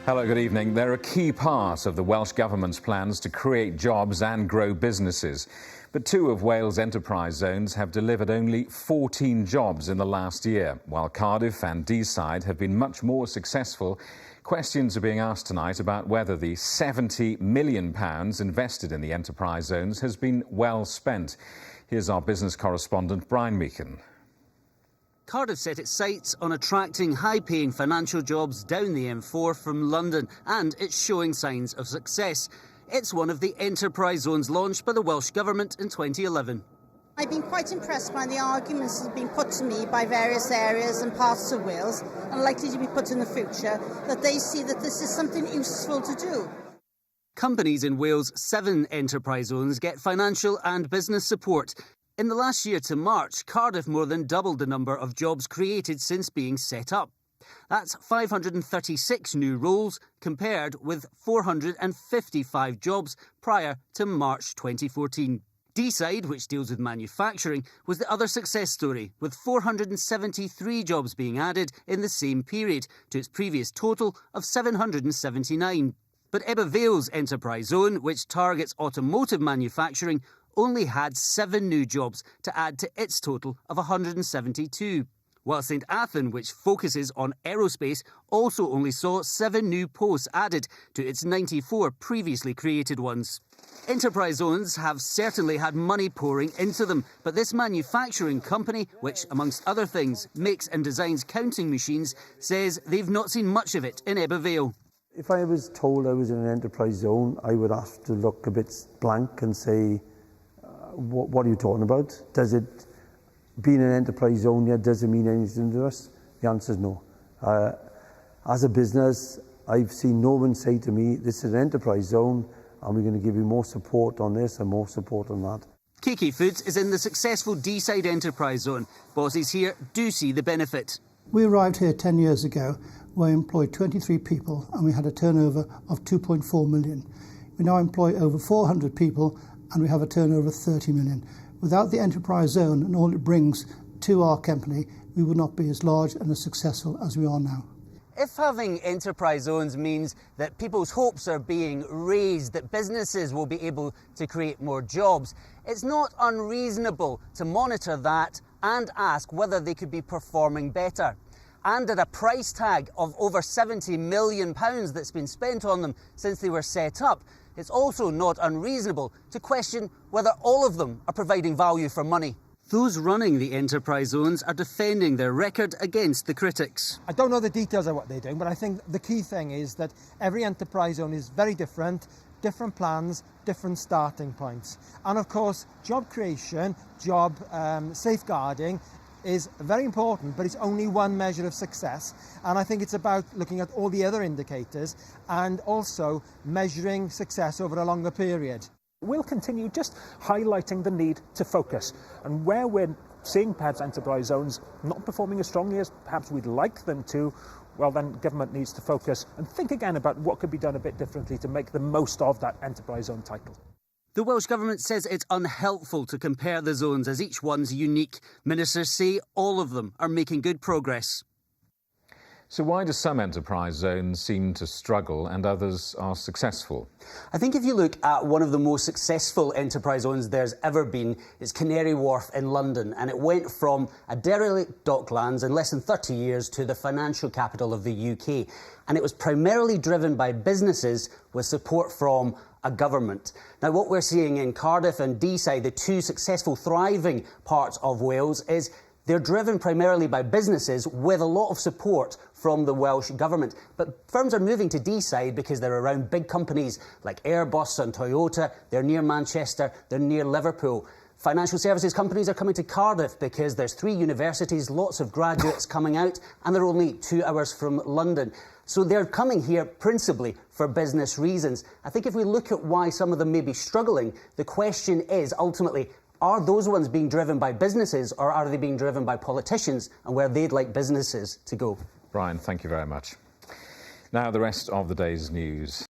Hello, good evening. They're a key part of the Welsh Government's plans to create jobs and grow businesses. But two of Wales' enterprise zones have delivered only 14 jobs in the last year, while Cardiff and Deeside have been much more successful. Questions are being asked tonight about whether the £70 million invested in the enterprise zones has been well spent. Here's our business correspondent, Brian Meakin. Cardiff set its sights on attracting high-paying financial jobs down the M4 from London, and it's showing signs of success. It's one of the enterprise zones launched by the Welsh Government in 2011. I've been quite impressed by the arguments that have been put to me by various areas and parts of Wales, and likely to be put in the future, that they see that this is something useful to do. Companies in Wales' 7 enterprise zones get financial and business support. In the last year to March, Cardiff more than doubled the number of jobs created since being set up. That's 536 new roles, compared with 455 jobs prior to March 2014. Deeside, which deals with manufacturing, was the other success story, with 473 jobs being added in the same period to its previous total of 779. But Ebba Vale's enterprise zone, which targets automotive manufacturing, only had 7 new jobs to add to its total of 172. While St Athan, which focuses on aerospace, also only saw 7 new posts added to its 94 previously created ones. Enterprise zones have certainly had money pouring into them, but this manufacturing company, which, amongst other things, makes and designs counting machines, says they've not seen much of it in Ebba Vale. If I was told I was in an enterprise zone, I would have to look a bit blank and say, what are you talking about? Does it, being an enterprise zone yet, does it mean anything to us? The answer is no. As a business, I've seen no one say to me, this is an enterprise zone and we're going to give you more support on this and more support on that. KK Foods is in the successful Deeside enterprise zone. Bosses here do see the benefit. We arrived here 10 years ago. We employed 23 people and we had a turnover of 2.4 million. We now employ over 400 people and we have a turnover of 30 million. Without the enterprise zone and all it brings to our company, we would not be as large and as successful as we are now. If having enterprise zones means that people's hopes are being raised, that businesses will be able to create more jobs, it's not unreasonable to monitor that and ask whether they could be performing better. And at a price tag of over £70 million that's been spent on them since they were set up, it's also not unreasonable to question whether all of them are providing value for money. Those running the enterprise zones are defending their record against the critics. I don't know the details of what they're doing, but I think the key thing is that every enterprise zone is very different plans, different starting points. And of course, job creation, job safeguarding is very important, but it's only one measure of success. And I think it's about looking at all the other indicators and also measuring success over a longer period. We'll continue just highlighting the need to focus, and where we're seeing perhaps enterprise zones not performing as strongly as perhaps we'd like them to, well then government needs to focus and think again about what could be done a bit differently to make the most of that enterprise zone title. The Welsh Government says it's unhelpful to compare the zones as each one's unique. Ministers say all of them are making good progress. So why do some enterprise zones seem to struggle and others are successful? I think if you look at one of the most successful enterprise zones there's ever been, it's Canary Wharf in London, and it went from a derelict docklands in less than 30 years to the financial capital of the UK. And it was primarily driven by businesses with support from a government. Now, what we're seeing in Cardiff and Deeside, the two successful, thriving parts of Wales, is they're driven primarily by businesses with a lot of support from the Welsh Government. But firms are moving to Deeside because they're around big companies like Airbus and Toyota, they're near Manchester, they're near Liverpool. Financial services companies are coming to Cardiff because there's 3 universities, lots of graduates coming out, and they're only 2 hours from London. So they're coming here principally for business reasons. I think if we look at why some of them may be struggling, the question is ultimately, are those ones being driven by businesses or are they being driven by politicians and where they'd like businesses to go? Brian, thank you very much. Now the rest of the day's news.